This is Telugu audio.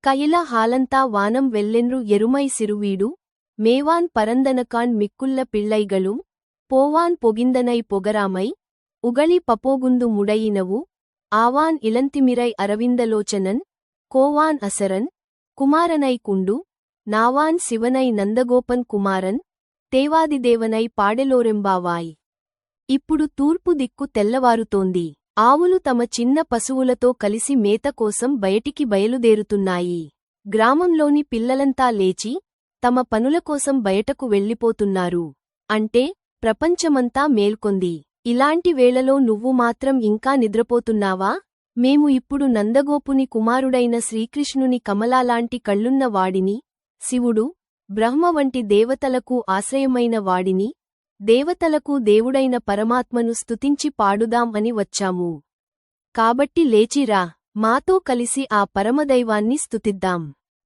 కయిల హాలంతా వానం వెల్లెన్రు ఎరుమై సిరువీడు మేవాన్ పరందనకాన్ మిక్కుల్ల పిళ్ళైగళుం పోవాన్ పొగిందనై పొగరామై ఉగళి పపోగుందు ముడయినవు ఆవాన్ ఇలంతిమిరై అరవిందలోచనన్ కోవాన్ అసరన్ కుమారనై కుండు నావాన్ శివనై నందగోపన్ కుమారన్ తేవాదిదేవనై పాడెలోరెంబావాయ్. ఇప్పుడు తూర్పు దిక్కు తెల్లవారుతోంది. ఆవులు తమ చిన్న పశువులతో కలిసి మేత కోసం బయటికి బయలుదేరుతున్నాయి. గ్రామంలోని పిల్లలంతా లేచి తమ పనుల కోసం బయటకు వెళ్ళిపోతున్నారు. అంటే ప్రపంచమంతా మేల్కొంది. ఇలాంటి వేళలో నువ్వు మాత్రం ఇంకా నిద్రపోతున్నావా? మేము ఇప్పుడు నందగోపుని కుమారుడైన శ్రీకృష్ణుని కమలాలాంటి కళ్ళున్న వాడిని, శివుడు, బ్రహ్మ వంటి దేవతలకు ఆశ్రయమైన వాడిని, దేవతలకు దేవుడైన పరమాత్మను స్తుతించి పాడుదాం అని వచ్చాము. కాబట్టి లేచిరా, మాతో కలిసి ఆ పరమదైవాన్ని స్తుతిద్దాం.